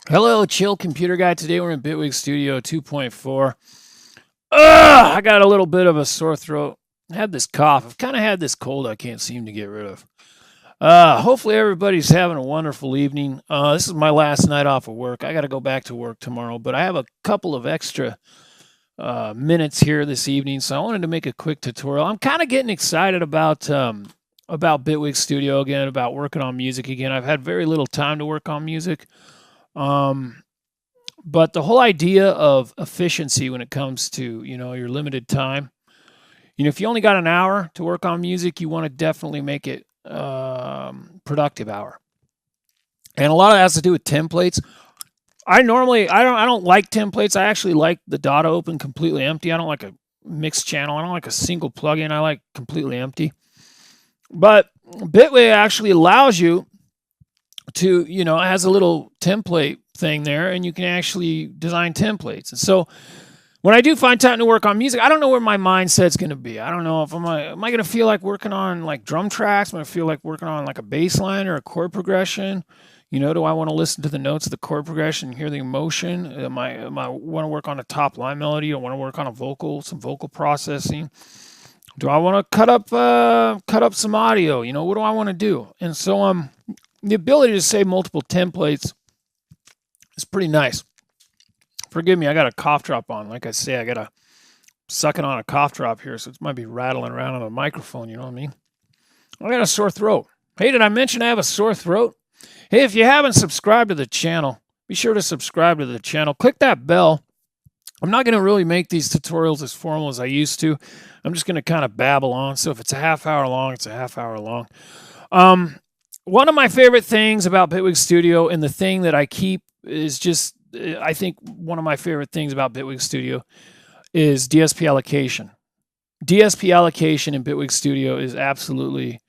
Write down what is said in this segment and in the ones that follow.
Hello, Chill Computer Guy. Today we're in Bitwig Studio 2.4. I got a little bit of a sore throat. I had this cough. I've kind of had this cold I can't seem to get rid of. Hopefully everybody's having a wonderful evening. This is my last night off of work. I got to go back to work tomorrow, but I have a couple of extra minutes here this evening, so I wanted to make a quick tutorial. I'm kind of getting excited about Bitwig Studio again, about working on music again. I've had very little time to work on music. But the whole idea of efficiency when it comes to, your limited time, if you only got an hour to work on music, you want to definitely make it productive hour. And a lot of that has to do with templates. I don't like templates. I actually like the data open completely empty. I don't like a mixed channel. I don't like a single plugin. I like completely empty. But Bitwig actually allows you to, it has a little template thing there, and you can actually design templates. And so when I do find time to work on music, I don't know where my mindset's going to be. I don't know if am I going to feel like working on like drum tracks? Am I feel like working on like a bass line or a chord progression? Do I want to listen to the notes of the chord progression and hear the emotion? Am I want to work on a top line melody? I want to work on some vocal processing. Do I want to cut up some audio? What do I want to do? And so the ability to save multiple templates is pretty nice. Forgive me, I got a cough drop on. Like I say, I got to sucking on a cough drop here, so it might be rattling around on the microphone, you know what I mean? I got a sore throat. Hey, did I mention I have a sore throat? Hey, if you haven't subscribed to the channel, be sure to subscribe to the channel. Click that bell. I'm not going to really make these tutorials as formal as I used to. I'm just going to kind of babble on. So if it's a half hour long, it's a half hour long. One of my favorite things about Bitwig Studio, and the thing that I keep is just, I think one of my favorite things about Bitwig Studio is DSP allocation. DSP allocation in Bitwig Studio is absolutely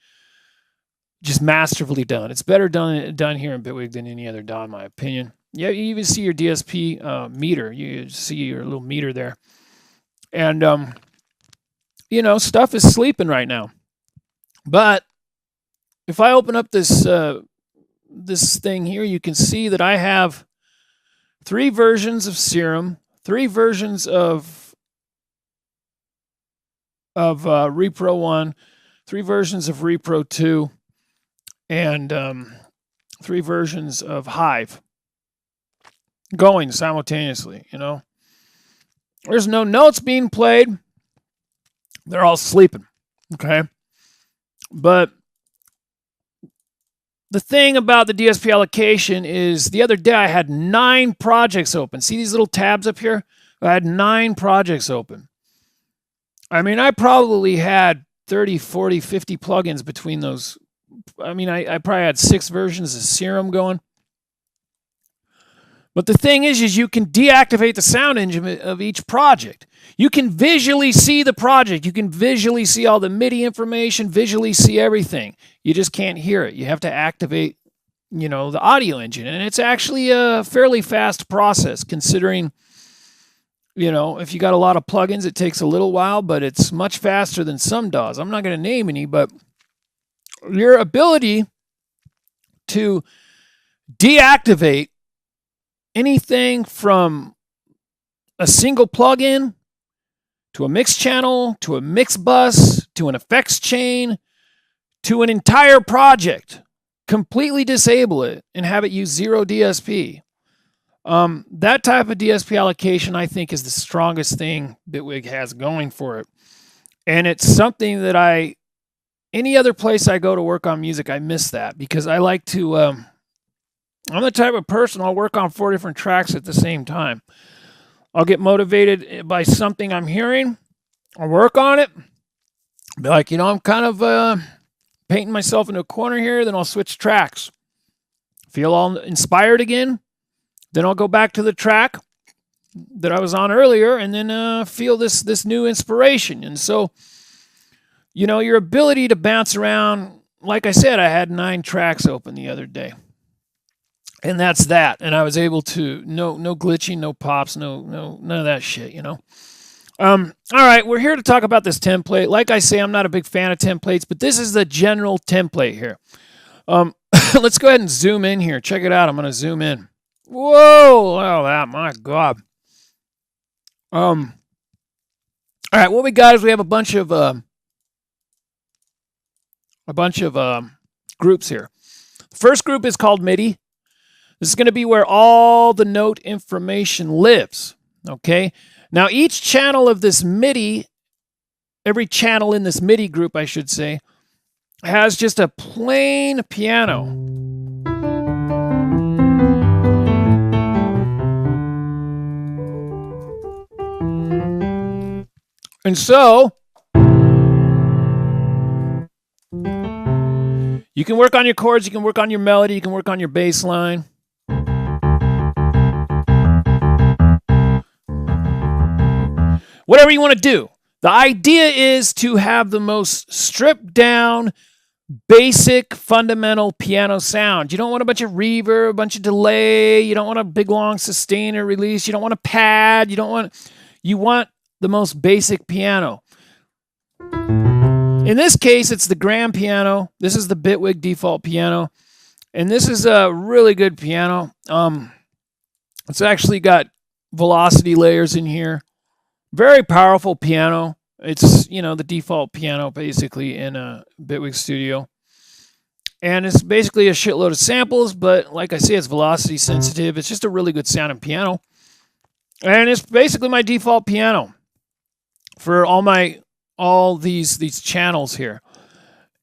just masterfully done. It's better done here in Bitwig than any other DAW, in my opinion. Yeah, you even see your DSP meter. You see your little meter there. And, stuff is sleeping right now. But if I open up this thing here, you can see that I have 3 versions of Serum, 3 versions of Repro 1, 3 versions of Repro 2, and 3 versions of Hive going simultaneously, There's no notes being played. They're all sleeping, okay? But the thing about the DSP allocation is the other day I had 9 projects open. See these little tabs up here? I had 9 projects open. I mean, I probably had 30, 40, 50 plugins between those. I mean, I probably had 6 versions of Serum going. But the thing is you can deactivate the sound engine of each project. You can visually see the project. You can visually see all the MIDI information, visually see everything. You just can't hear it. You have to activate, the audio engine. And it's actually a fairly fast process considering, if you got a lot of plugins, it takes a little while, but it's much faster than some DAWs. I'm not going to name any, but your ability to deactivate anything from a single plugin to a mix channel, to a mix bus, to an effects chain, to an entire project, completely disable it and have it use 0 DSP. That type of DSP allocation, I think, is the strongest thing Bitwig has going for it. And it's something that any other place I go to work on music, I miss that because I like to, I'm the type of person, I'll work on 4 different tracks at the same time. I'll get motivated by something I'm hearing. I'll work on it. Be like, I'm kind of painting myself into a corner here. Then I'll switch tracks. Feel all inspired again. Then I'll go back to the track that I was on earlier and then feel this new inspiration. And so, your ability to bounce around, like I said, I had 9 tracks open the other day. And that's that. And I was able to, no glitching, no pops, none of that shit, All right, we're here to talk about this template. Like I say, I'm not a big fan of templates, but this is the general template here. Let's go ahead and zoom in here. Check it out. I'm going to zoom in. Whoa! Oh, that, my God. All right, what we got is we have a bunch of groups here. The first group is called MIDI. This is going to be where all the note information lives. Okay. Now each channel of this MIDI, every channel in this MIDI group, I should say, has just a plain piano. And so you can work on your chords, you can work on your melody, you can work on your bass line. Whatever you want to do. The idea is to have the most stripped down, basic, fundamental piano sound. You don't want a bunch of reverb, a bunch of delay. You don't want a big, long sustain or release. You don't want a pad. You want the most basic piano. In this case, it's the grand piano. This is the Bitwig default piano. And this is a really good piano. It's actually got velocity layers in here. Very powerful piano. It's, the default piano basically in a Bitwig Studio. And it's basically a shitload of samples, but like I say, it's velocity sensitive. It's just a really good sounding piano. And it's basically my default piano for all these channels here.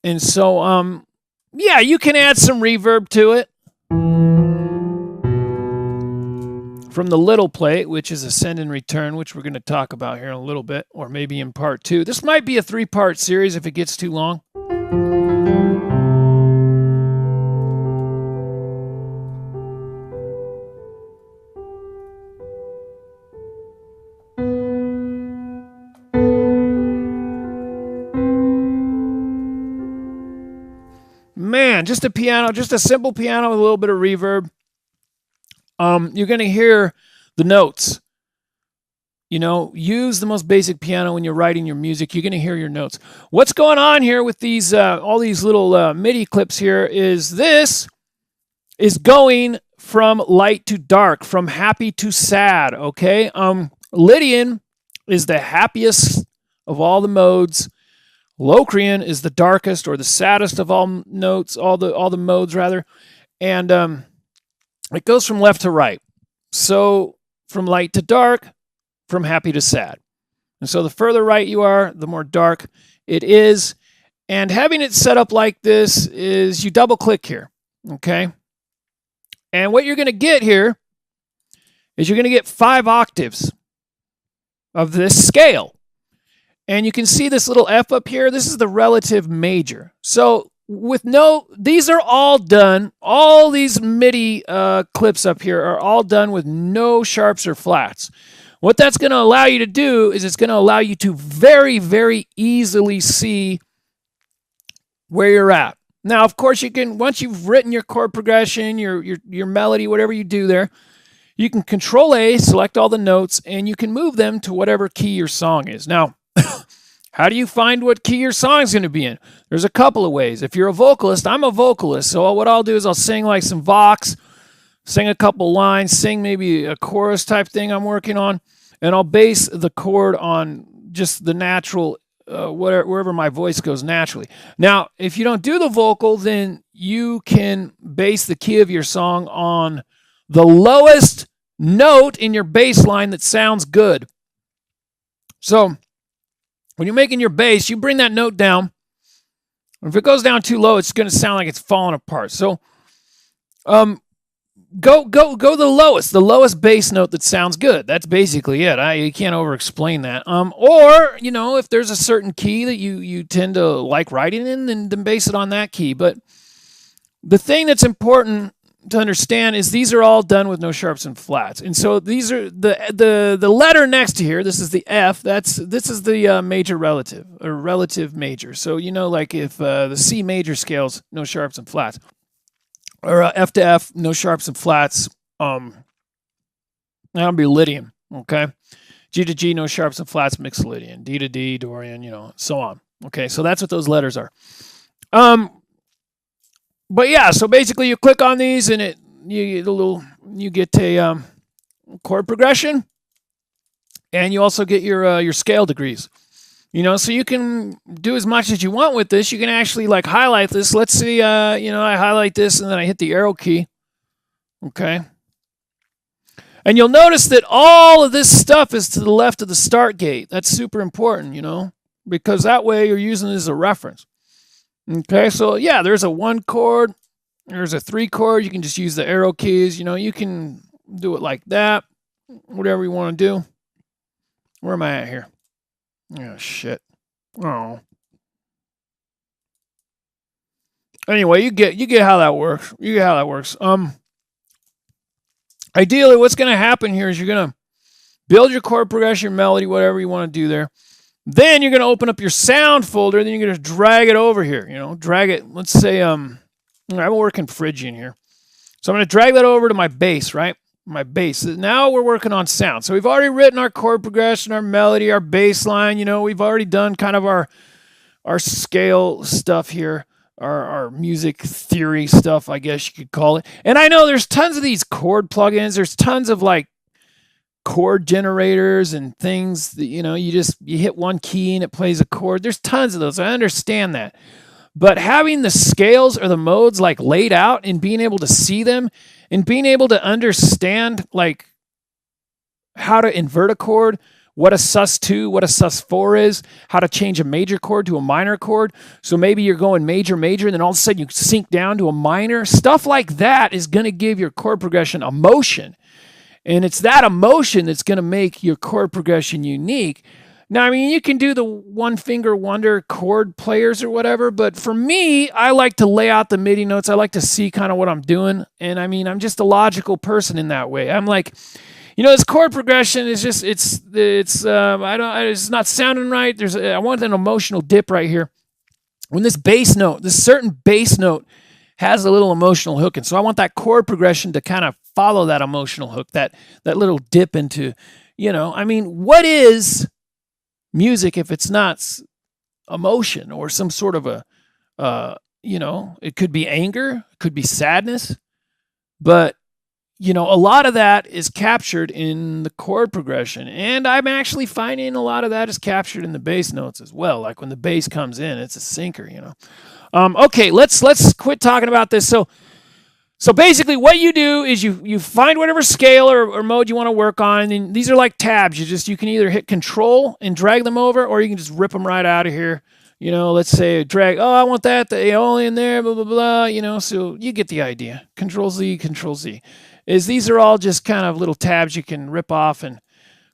And so, yeah, you can add some reverb to it from the little plate, which is a send and return, which we're going to talk about here in a little bit, or maybe in part 2. This might be a 3-part series if it gets too long. Man, just a piano, just a simple piano with a little bit of reverb. You're going to hear the notes. Use the most basic piano when you're writing your music. You're going to hear your notes. What's going on here with these all these little MIDI clips here is this is going from light to dark, from happy to sad, okay? Lydian is the happiest of all the modes. Locrian is the darkest or the saddest of all notes, all the modes rather. And it goes from left to right. So from light to dark, from happy to sad. And so the further right you are, the more dark it is. And having it set up like this is you double click here, okay? And what you're going to get here is you're going to get 5 octaves of this scale. And you can see this little F up here. This is the relative major. So these are all done. All these MIDI clips up here are all done with no sharps or flats. What that's going to allow you to do is it's going to allow you to very, very easily see where you're at. Now, of course, you can, once you've written your chord progression, your melody, whatever you do there, you can Control A, select all the notes, and you can move them to whatever key your song is. Now, how do you find what key your song's going to be in? There's a couple of ways. If you're a vocalist, I'm a vocalist, so what I'll do is I'll sing like some vox, sing a couple lines, sing maybe a chorus type thing I'm working on, and I'll base the chord on just the natural, wherever my voice goes naturally. Now, if you don't do the vocal, then you can base the key of your song on the lowest note in your bass line that sounds good. So when you're making your bass, you bring that note down. If it goes down too low, it's going to sound like it's falling apart. So go the lowest bass note that sounds good. That's basically it. You can't over-explain that. Or, if there's a certain key that you tend to like writing in, then base it on that key. But the thing that's important to understand is these are all done with no sharps and flats. And so these are the letter next to here. This is the F. This is the major relative or relative major. So like if the C major scales, no sharps and flats, or F to F, no sharps and flats. That'll be Lydian. Okay, G to G, no sharps and flats, mixed Lydian. D to D, Dorian. So on. Okay, so that's what those letters are. But yeah, so basically you click on these and you get a little you get a chord progression, and you also get your scale degrees. You know, so you can do as much as you want with this. You can actually like highlight this. Let's see, you know, I highlight this and then I hit the arrow key. Okay. And you'll notice that all of this stuff is to the left of the start gate. That's super important, you know, because that way you're using it as a reference. Okay, so yeah, there's a 1 chord, there's a 3 chord. You can just use the arrow keys. You know, you can do it like that, whatever you want to do. Where am I at here? Oh, shit. Oh. Anyway, you get how that works. You get how that works. Ideally, what's going to happen here is you're going to build your chord progression, your melody, whatever you want to do there. Then you're going to open up your sound folder. Then you're going to drag it over here. You know, drag it. Let's say I'm working Phrygian here, so I'm going to drag that over to my bass, right? My bass. Now we're working on sound. So we've already written our chord progression, our melody, our bass line. You know, we've already done kind of our scale stuff here, our music theory stuff, I guess you could call it. And I know there's tons of these chord plugins. There's tons of like chord generators and things that, you know, you hit one key and it plays a chord. There's tons of those. I understand that. But having the scales or the modes like laid out and being able to see them and being able to understand like how to invert a chord, what a sus2, what a sus4 is, how to change a major chord to a minor chord. So maybe you're going major, major, and then all of a sudden you sink down to a minor. Stuff like that is going to give your chord progression emotion. And it's that emotion that's going to make your chord progression unique. Now, I mean, you can do the one finger wonder chord players or whatever, but for me, I like to lay out the MIDI notes. I like to see kind of what I'm doing. And I mean, I'm just a logical person in that way. I'm like, you know, this chord progression is just, it's not sounding right. I want an emotional dip right here. When this bass note, this certain bass note has a little emotional hook. And so I want that chord progression to kind of follow that emotional hook, that little dip into, you know, I mean, what is music if it's not emotion or some sort of a, you know, it could be anger, it could be sadness, but, you know, a lot of that is captured in the chord progression. And I'm actually finding a lot of that is captured in the bass notes as well. Like when the bass comes in, it's a sinker, you know. Okay, let's quit talking about this. So basically what you do is you find whatever scale or mode you want to work on. And these are like tabs. You can either hit control and drag them over, or you can just rip them right out of here. You know, let's say drag, oh, I want that, the Aeolian there, blah, blah, blah, you know, so you get the idea. Control Z, Control Z. These are all just kind of little tabs you can rip off and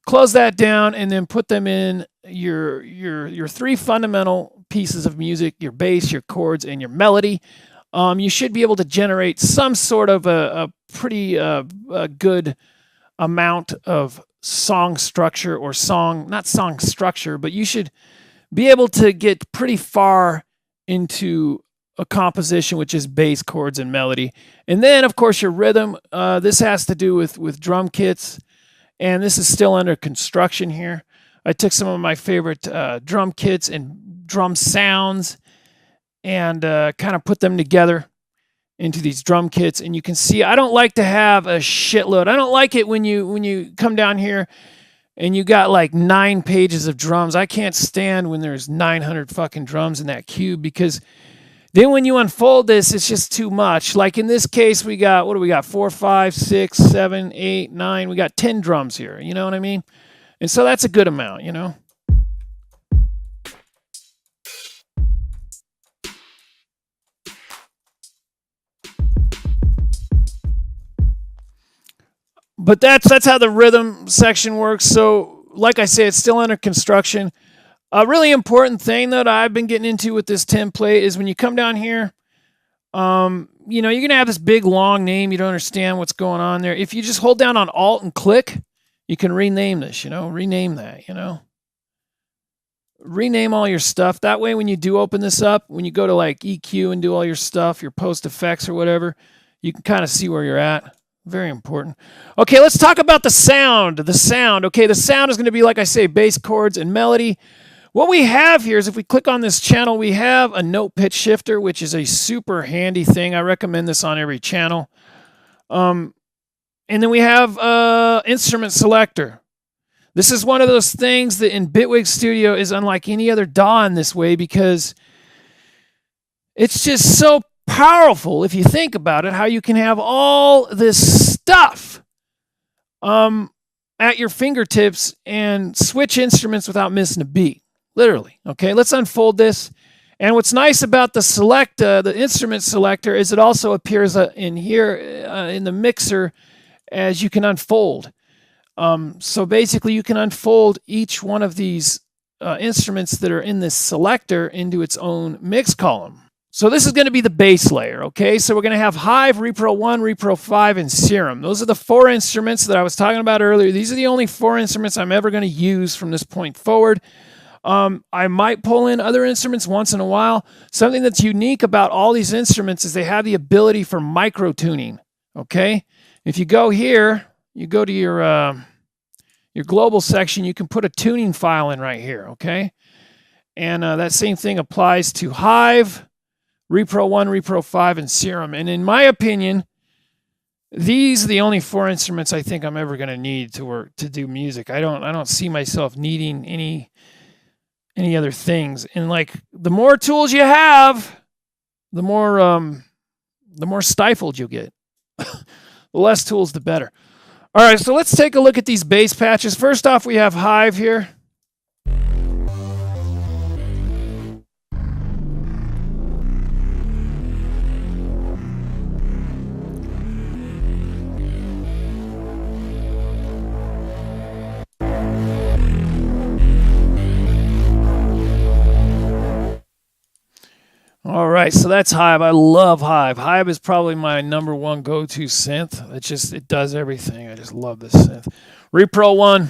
close that down and then put them in your 3 fundamental pieces of music, your bass, your chords, and your melody. You should be able to generate some sort of a pretty good amount of song structure or not song structure, but you should be able to get pretty far into a composition which is bass, chords, and melody. And then, of course, your rhythm. This has to do with drum kits, and this is still under construction here. I took some of my favorite drum kits and drum sounds and kind of put them together into these drum kits. And you can see I don't like to have a shitload. I don't like it when you come down here and you got like 9 pages of drums. I can't stand when there's 900 fucking drums in that cube, because then when you unfold this, it's just too much. Like in this case, we got, what do we got? 4, 5, 6, 7, 8, 9. We got 10 drums here. You know what I mean? And so that's a good amount, you know? But that's how the rhythm section works. So like I say, it's still under construction. A really important thing that I've been getting into with this template is when you come down here, you know, you're going to have this big long name. You don't understand what's going on there. If you just hold down on Alt and click, you can rename this, you know, rename that, you know. Rename all your stuff. That way when you do open this up, when you go to like EQ and do all your stuff, your post effects or whatever, you can kind of see where you're at. Very important. Okay, let's talk about the sound. The sound. Okay, the sound is going to be, like I say, bass, chords, and melody. What we have here is if we click on this channel, we have a note pitch shifter, which is a super handy thing. I recommend this on every channel. And And then we have instrument selector. This is one of those things that in Bitwig Studio is unlike any other DAW in this way, because it's just so powerful if you think about it, how you can have all this stuff at your fingertips and switch instruments without missing a beat. Literally. Okay, let's unfold this. And what's nice about the instrument selector, is it also appears in here in the mixer as you can unfold. So basically you can unfold each one of these instruments that are in this selector into its own mix column. So this is going to be the base layer, okay? So we're going to have Hive, Repro 1, Repro 5, and Serum. Those are the 4 instruments that I was talking about earlier. These are the only 4 instruments I'm ever going to use from this point forward. I might pull in other instruments once in a while. Something that's unique about all these instruments is they have the ability for micro-tuning, okay? If you go here, you go to your global section, you can put a tuning file in right here, okay? And that same thing applies to Hive, Repro 1, Repro 5, and Serum. And in my opinion, these are the only 4 instruments I think I'm ever going to need to do music. I don't see myself needing any other things. And like, the more tools you have, the more stifled you'll get. The less tools, the better. All right, so let's take a look at these bass patches. First off, we have Hive here. All right, so that's Hive. I love Hive. Hive is probably my #1 go-to synth. It does everything. I just love this synth. Repro 1.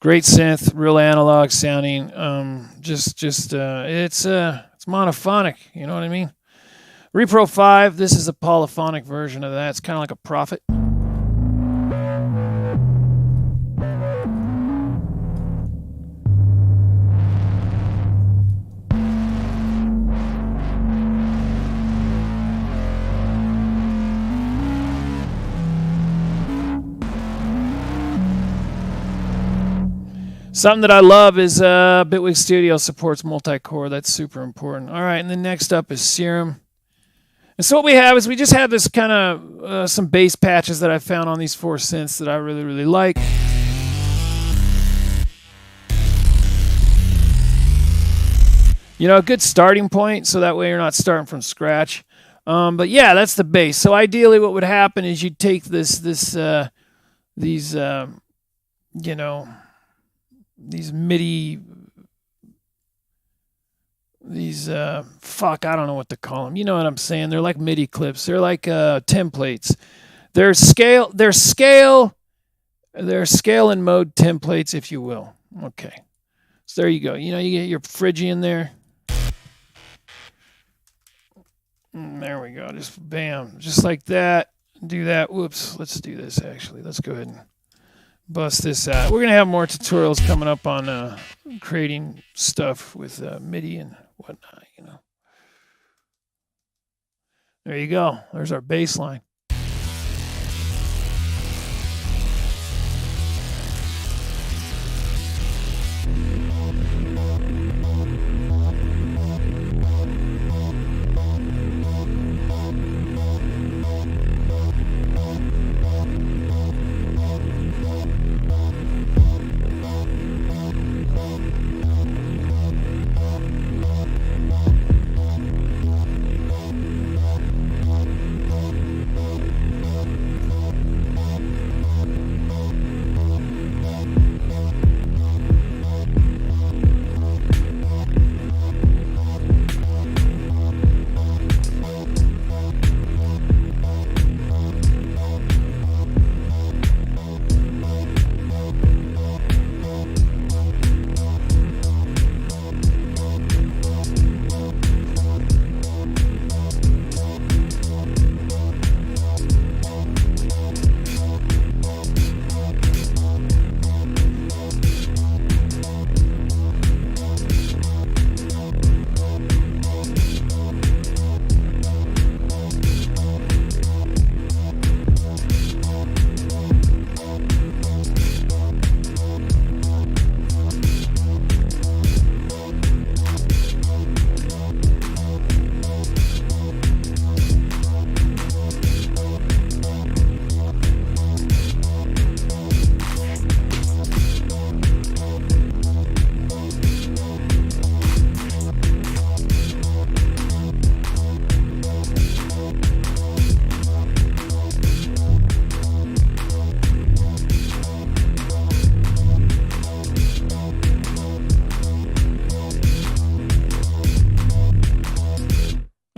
Great synth, real analog sounding. It's monophonic. You know what I mean? Repro 5, this is a polyphonic version of that. It's kind of like a Prophet. Something that I love is Bitwig Studio supports multi-core. That's super important. All right, and then next up is Serum. And so what we have is we just have this kind of some bass patches that I found on these 4 synths that I really, really like. You know, a good starting point, so that way you're not starting from scratch. But yeah, that's the bass. So ideally what would happen is you'd take these MIDI, I don't know what to call them. You know what I'm saying? They're like MIDI clips. They're like templates. They're scale and mode templates, if you will. Okay. So there you go. You know, you get your Phrygian there. And there we go. Just bam. Just like that. Do that. Whoops. Let's do this, actually. Let's go ahead and bust this out. We're going to have more tutorials coming up on creating stuff with MIDI and whatnot, you know. There you go. There's our bass line.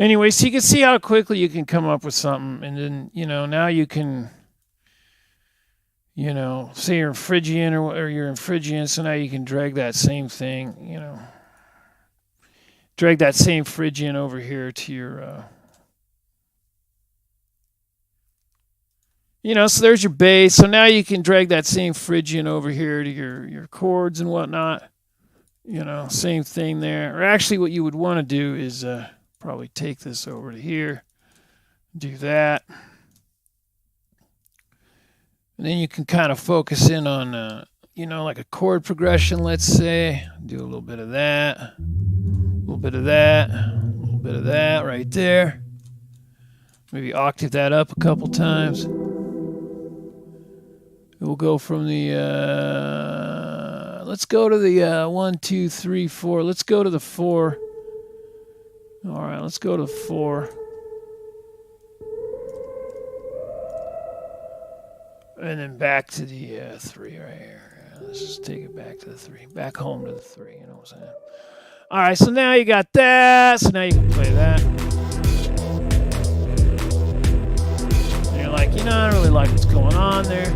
Anyway, so you can see how quickly you can come up with something, and then, now you can, say you're in Phrygian or you're in Phrygian, so now you can drag that same thing, drag that same Phrygian over here to your, so there's your bass. So now you can drag that same Phrygian over here to your chords and whatnot. Same thing there. Or actually what you would want to do is probably take this over to here, do that. And then you can kind of focus in on, like a chord progression, let's say. Do a little bit of that, a little bit of that, a little bit of that right there. Maybe octave that up a couple times. We'll go from the, let's go to the 1, 2, 3, 4. Let's go to the 4. All right, let's go to 4. And then back to the 3 right here. Let's just take it back to the 3. Back home to the 3, you know what I'm saying? All right, so now you got that. So now you can play that. And you're like, I don't really like what's going on there.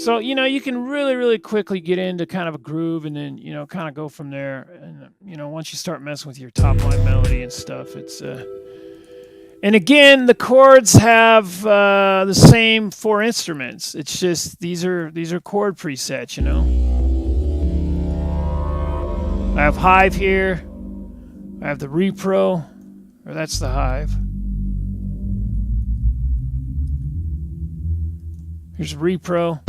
So, you can really, really quickly get into kind of a groove and then, kind of go from there. And, once you start messing with your top line melody and stuff, it's, and again, the chords have the same 4 instruments. It's just, these are chord presets, I have Hive here. I have the Repro, or that's the Hive. Here's Repro.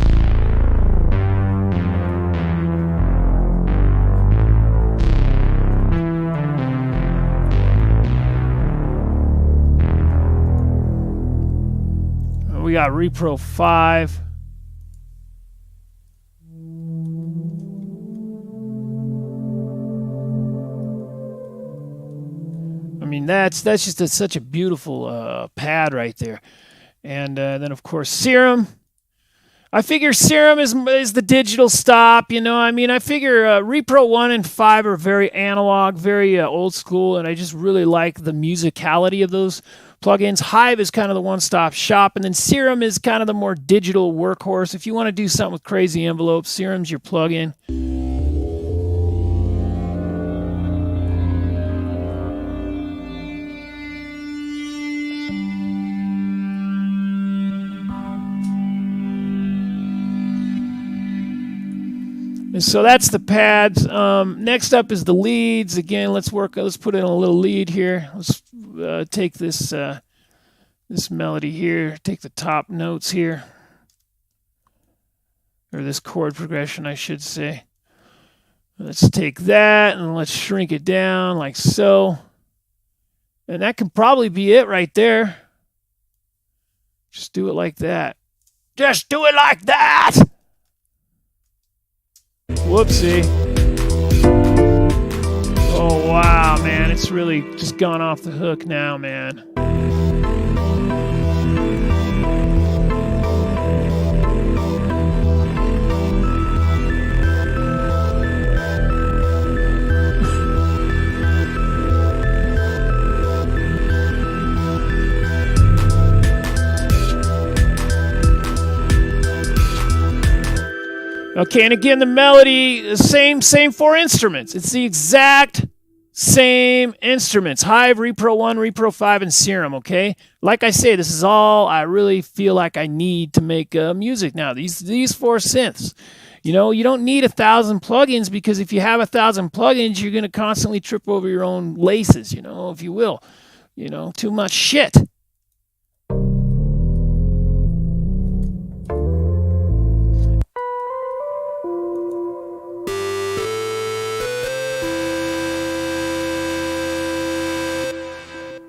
We got Repro 5. I mean, that's just such a beautiful pad right there. And then, of course, Serum. I figure Serum is the digital stop, I figure Repro 1 and 5 are very analog, very old school, and I just really like the musicality of those plugins. Hive is kind of the one-stop shop, and then Serum is kind of the more digital workhorse. If you want to do something with crazy envelopes, Serum's your plugin. And so that's the pads. Next up is the leads. Again, let's put in a little lead here. Let's take this this melody here, take the top notes here, or this chord progression, I should say. Let's take that and let's shrink it down like so. And that can probably be it right there. Just do it like that. Just do it like that! Whoopsie. Oh, wow, man. It's really just gone off the hook now, man. Okay, and again, the melody, the same 4 instruments. It's the exact same instruments. Hive, Repro 1, Repro 5, and Serum, okay? Like I say, this is all I really feel like I need to make music now. These 4 synths. You know, you don't need 1,000 plugins, because if you have 1,000 plugins, you're going to constantly trip over your own laces, you know, if you will. You know, too much shit.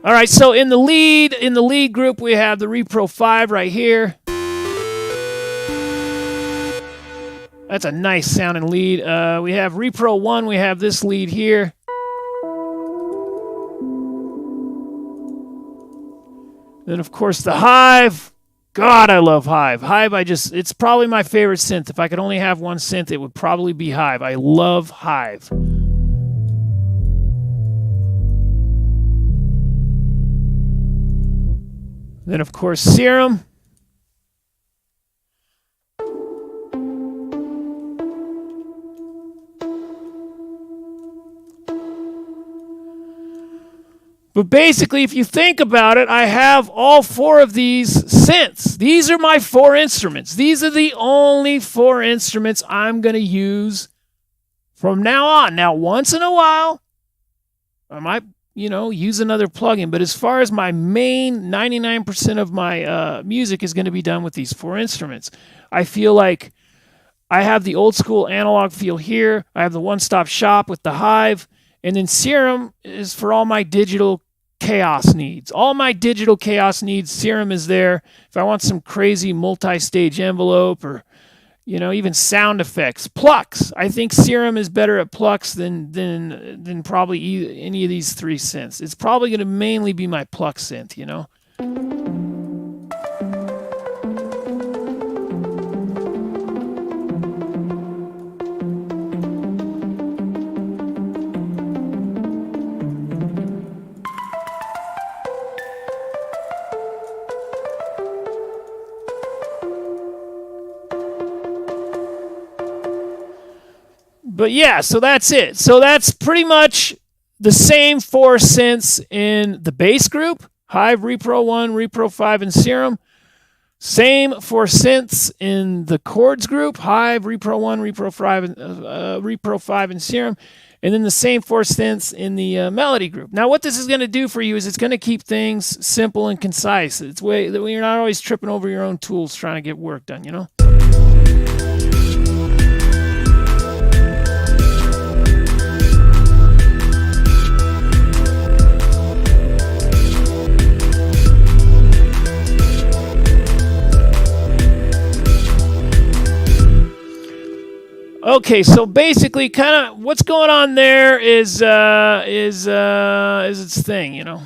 All right, so in the lead group, we have the Repro 5 right here. That's a nice sounding lead. We have Repro 1, we have this lead here. Then, of course, the Hive. God, I love Hive. Hive, it's probably my favorite synth. If I could only have one synth, it would probably be Hive. I love Hive. Then, of course, Serum. But basically, if you think about it, I have all 4 of these synths. These are my 4 instruments. These are the only 4 instruments I'm going to use from now on. Now, once in a while, I might, you know, use another plugin. But as far as my main 99% of my music is going to be done with these 4 instruments. I feel like I have the old school analog feel here. I have the one-stop shop with the Hive. And then Serum is for all my digital chaos needs. All my digital chaos needs, Serum is there. If I want some crazy multi-stage envelope, or, you know, even sound effects. Plucks. I think Serum is better at plucks than probably any of these 3 synths. It's probably going to mainly be my pluck synth, you know. But yeah, so that's it. So that's pretty much the same 4 synths in the bass group. Hive, Repro 1, Repro 5, and Serum. Same 4 synths in the chords group. Hive, Repro 1, Repro 5, and Serum. And then the same 4 synths in the melody group. Now, what this is going to do for you is it's going to keep things simple and concise. It's way that you're not always tripping over your own tools trying to get work done, you know? Okay, so basically, kind of what's going on there is its thing, you know.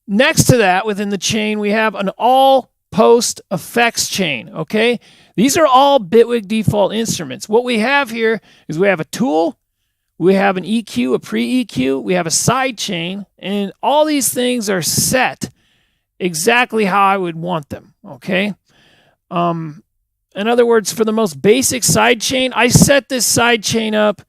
Next to that, within the chain, we have an all post effects chain. Okay, these are all Bitwig default instruments. What we have here is we have a tool, we have an EQ, a pre-EQ, we have a side chain, and all these things are set exactly how I would want them. Okay. In other words, for the most basic side chain, I set this side chain up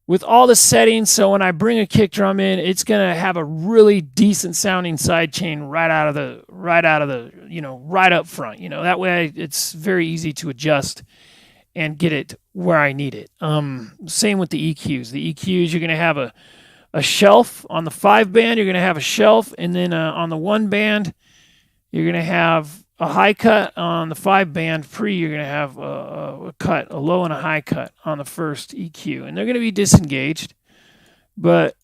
with all the settings, so when I bring a kick drum in, it's gonna have a really decent sounding side chain right out of the, you know, right up front. You know, that way it's very easy to adjust and get it where I need it. Same with the EQs. The EQs, you're gonna have a shelf on the 5 band. You're gonna have a shelf, and then on the 1 band, you're gonna have a high cut. On the 5 band pre, you're going to have a cut, a low and a high cut on the first EQ. And they're going to be disengaged, but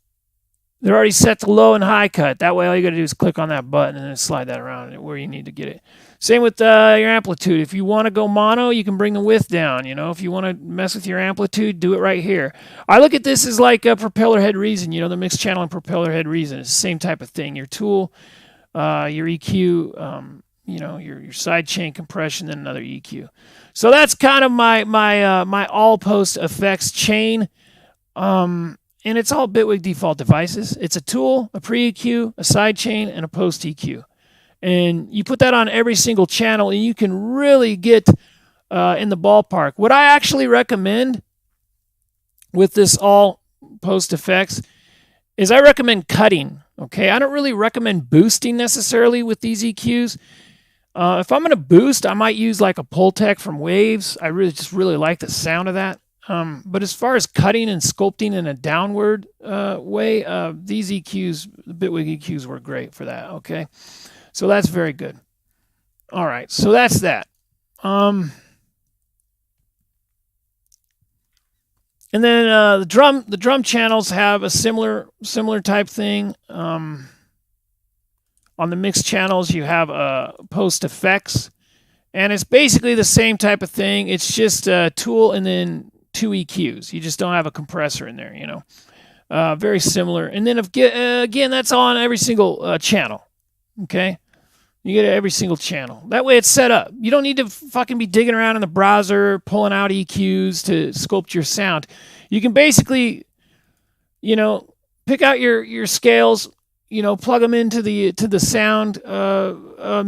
they're already set to low and high cut. That way, all you got to do is click on that button and then slide that around where you need to get it. Same with your amplitude. If you want to go mono, you can bring the width down. You know, if you want to mess with your amplitude, do it right here. I look at this as like a propeller head reason, you know, the mixed channel and propeller head reason. It's the same type of thing. Your tool, your EQ, you know, your side chain compression, then another EQ. So that's kind of my all post effects chain. And it's all Bitwig default devices. It's a tool, a pre-EQ, a side chain, and a post EQ. And you put that on every single channel, and you can really get in the ballpark. What I actually recommend with this all post effects is I recommend cutting. Okay, I don't really recommend boosting necessarily with these EQs. If I'm going to boost, I might use like a Pultec from Waves. I really like the sound of that. But as far as cutting and sculpting in a downward way, these EQs, the Bitwig EQs, were great for that. Okay, so that's very good. All right, so that's that. And then the drum channels have a similar type thing. On the mix channels, you have post effects, and it's basically the same type of thing. It's just a tool and then 2 EQs. You just don't have a compressor in there, you know. Very similar. And then again, that's on every single channel. Okay, you get every single channel. That way, it's set up. You don't need to fucking be digging around in the browser, pulling out EQs to sculpt your sound. You can basically, you know, pick out your scales. You know, plug them into the sound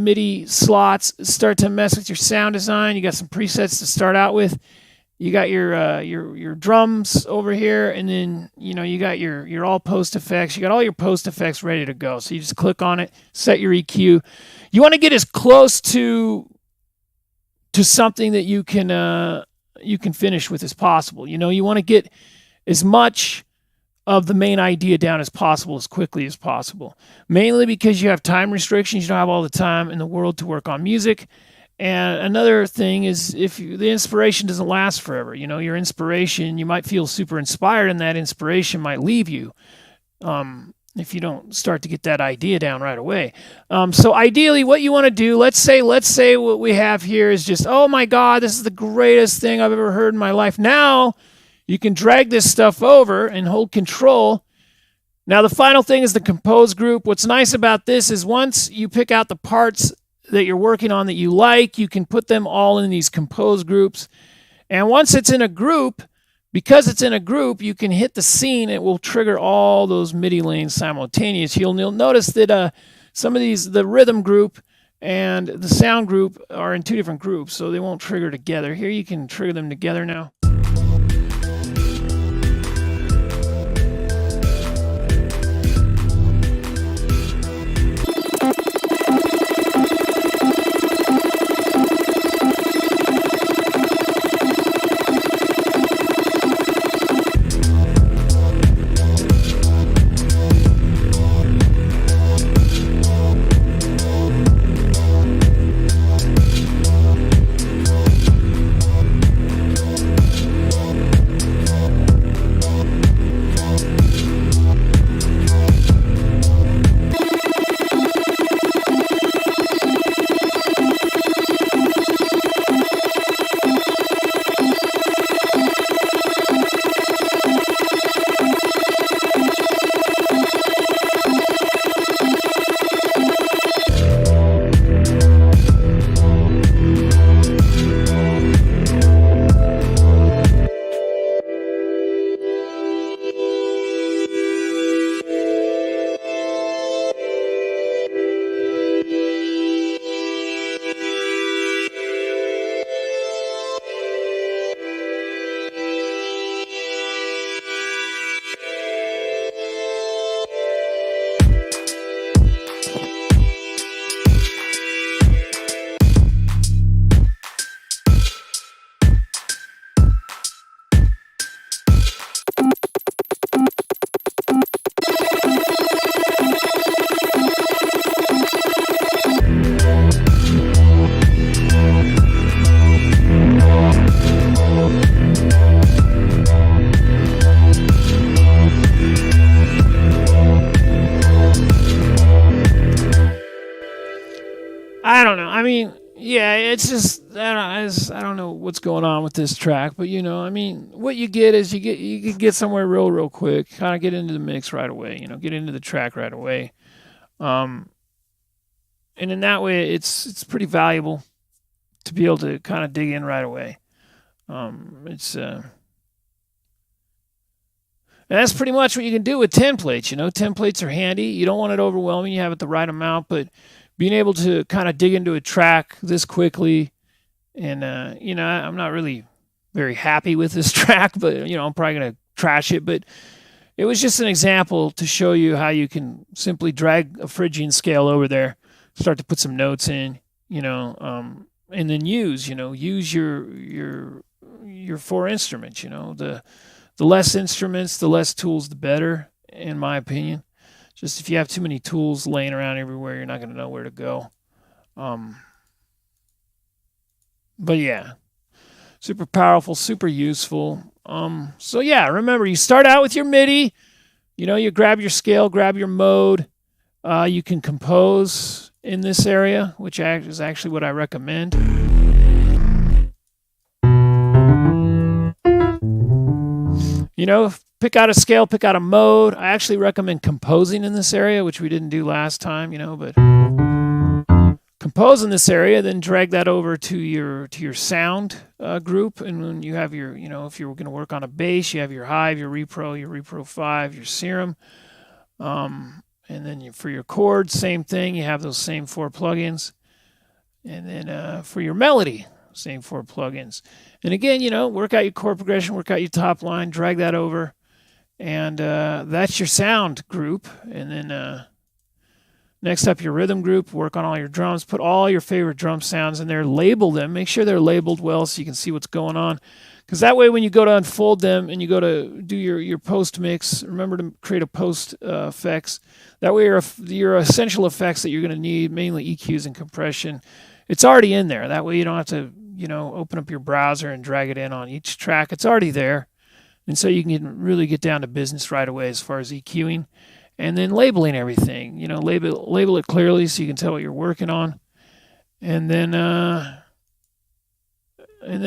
MIDI slots. Start to mess with your sound design. You got some presets to start out with. You got your drums over here, and then you know you got your all post effects. You got all your post effects ready to go. So you just click on it, set your EQ. You want to get as close to something that you can finish with as possible. You know, you want to get as much of the main idea down as possible, as quickly as possible. Mainly because you have time restrictions. You don't have all the time in the world to work on music. And another thing is the inspiration doesn't last forever. You know, your inspiration, you might feel super inspired and that inspiration might leave you if you don't start to get that idea down right away. So ideally what you want to do, let's say what we have here is just, oh my God, this is the greatest thing I've ever heard in my life. Now you can drag this stuff over and hold control. Now the final thing is the compose group. What's nice about this is once you pick out the parts that you're working on that you like, you can put them all in these compose groups. And once it's in a group, because it's in a group, you can hit the scene. It will trigger all those MIDI lanes simultaneous. You'll notice that some of these, the rhythm group and the sound group are in 2 different groups, so they won't trigger together. Here you can trigger them together now. I don't know. I mean, yeah, it's just I don't know what's going on with this track, but you know, I mean, what you get is you can get somewhere real quick, kind of get into the mix right away, you know, get into the track right away, and in that way, it's pretty valuable to be able to kind of dig in right away. And that's pretty much what you can do with templates. You know, templates are handy. You don't want it overwhelming. You have it the right amount, but being able to kind of dig into a track this quickly, and you know, I'm not really very happy with this track, but you know, I'm probably gonna trash it. But it was just an example to show you how you can simply drag a Phrygian scale over there, start to put some notes in. and then use your 4 instruments. The less instruments, the less tools, the better, in my opinion. Just if you have too many tools laying around everywhere, you're not going to know where to go. But yeah, super powerful, super useful. So yeah, remember, you start out with your MIDI. You grab your scale, grab your mode. You can compose in this area, which is actually what I recommend. Pick out a scale, pick out a mode. I actually recommend composing in this area, which we didn't do last time, but compose in this area, then drag that over to your sound group. And when you have your, if you're going to work on a bass, you have your Hive, your Repro 5, your Serum. And then for your chords, same thing. You have those same 4 plugins. And then for your melody, same 4 plugins. And again, work out your chord progression, work out your top line, drag that over. And that's your sound group. And then next up, your rhythm group. Work on all your drums. Put all your favorite drum sounds in there. Label them. Make sure they're labeled well so you can see what's going on. Because that way, when you go to unfold them and you go to do your post mix, remember to create a post effects. That way, your essential effects that you're going to need, mainly EQs and compression, it's already in there. That way, you don't have to open up your browser and drag it in on each track. It's already there. And so you can really get down to business right away as far as EQing. And then labeling everything. Label it clearly so you can tell what you're working on. And then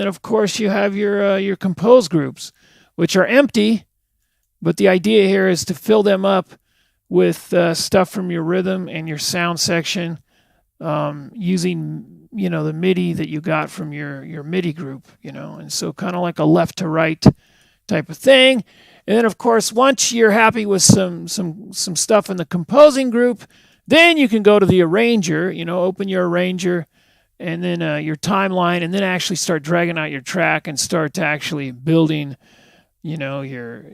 of course, you have your compose groups, which are empty. But the idea here is to fill them up with stuff from your rhythm and your sound section using, the MIDI that you got from your MIDI group, And so kind of like a left to right type of thing. And then, of course, once you're happy with some stuff in the composing group, then you can go to the arranger, open your arranger and then your timeline, and then actually start dragging out your track and start to actually building, your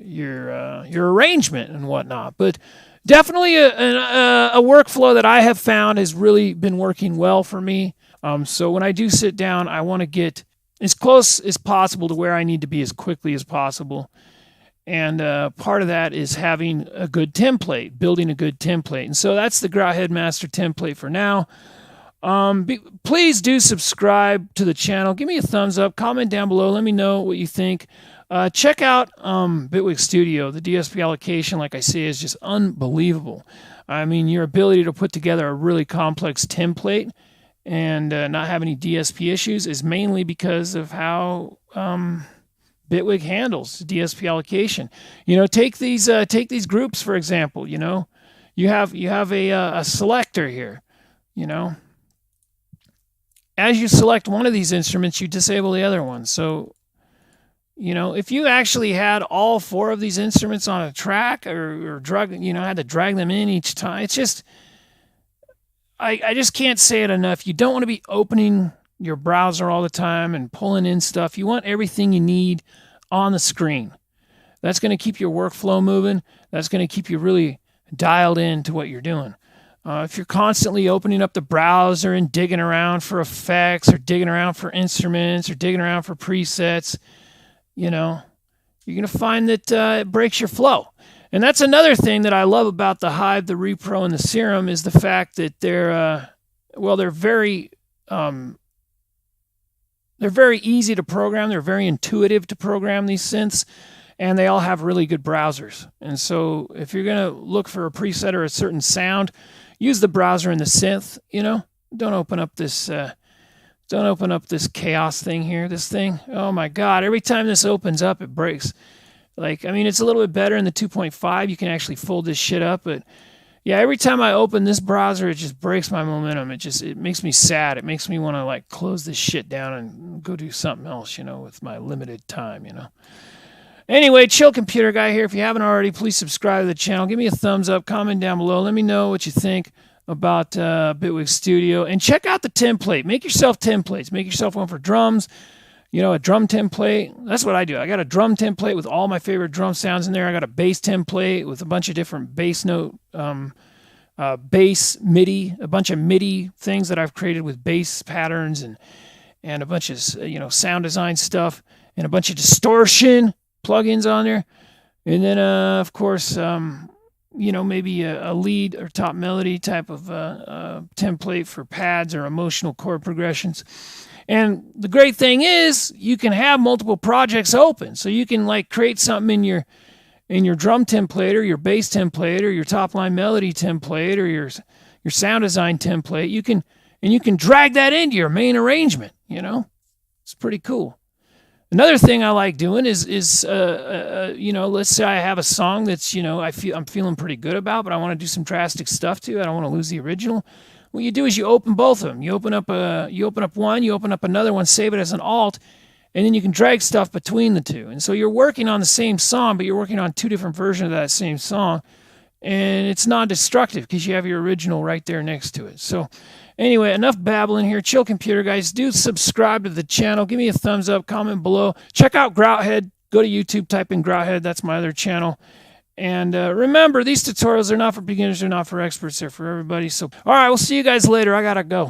arrangement and whatnot. But definitely a workflow that I have found has really been working well for me. So when I do sit down, I want to get as close as possible to where I need to be as quickly as possible. And part of that is having a good template, building a good template. And so that's the Grout Headmaster template for now. Please do subscribe to the channel. Give me a thumbs up. Comment down below. Let me know what you think. Check out Bitwig Studio. The DSP allocation, like I say, is just unbelievable. I mean, your ability to put together a really complex template and not have any DSP issues is mainly because of how Bitwig handles DSP allocation. Take these groups for example. You have a selector here. As you select one of these instruments, you disable the other one. So, if you actually had all 4 of these instruments on a track or had to drag them in each time, it's just, I just can't say it enough. You don't want to be opening your browser all the time and pulling in stuff. You want everything you need on the screen. That's going to keep your workflow moving. That's going to keep you really dialed in to what you're doing. If you're constantly opening up the browser and digging around for effects or digging around for instruments or digging around for presets, you're going to find that it breaks your flow. And that's another thing that I love about the Hive, the Repro, and the Serum is the fact that they're very easy to program. They're very intuitive to program these synths, and they all have really good browsers. And so if you're going to look for a preset or a certain sound, use the browser in the synth. Don't open up this chaos thing here. This thing, oh my God! Every time this opens up, it breaks. It's a little bit better in the 2.5. You can actually fold this shit up, but yeah, every time I open this browser, it just breaks my momentum. It makes me sad. It makes me want to close this shit down and go do something else, with my limited time, Anyway, Chill Computer Guy here. If you haven't already, please subscribe to the channel. Give me a thumbs up. Comment down below. Let me know what you think about Bitwig Studio. And check out the template. Make yourself templates. Make yourself one for drums. A drum template. That's what I do. I got a drum template with all my favorite drum sounds in there. I got a bass template with a bunch of different bass note bass MIDI, a bunch of MIDI things that I've created with bass patterns and a bunch of sound design stuff and a bunch of distortion plugins on there. And then of course maybe a lead or top melody type of template for pads or emotional chord progressions. And the great thing is you can have multiple projects open, so you can like create something in your drum template or your bass template or your top line melody template or your sound design template. You can drag that into your main arrangement. It's pretty cool. Another thing I like doing is let's say I have a song that's I'm feeling pretty good about, but I want to do some drastic stuff to it. I don't want to lose the original. What you do is you open both of them. You open up one, you open up another one, save it as an alt, and then you can drag stuff between the two. And so you're working on the same song, but you're working on two different versions of that same song, and it's non-destructive because you have your original right there next to it. So anyway, enough babbling here. Chill Computer Guys, do subscribe to the channel. Give me a thumbs up, comment below. Check out Grouthead. Go to YouTube, type in Grouthead. That's my other channel. And remember, these tutorials are not for beginners. They're not for experts. They're for everybody. So, all right, we'll see you guys later. I got to go.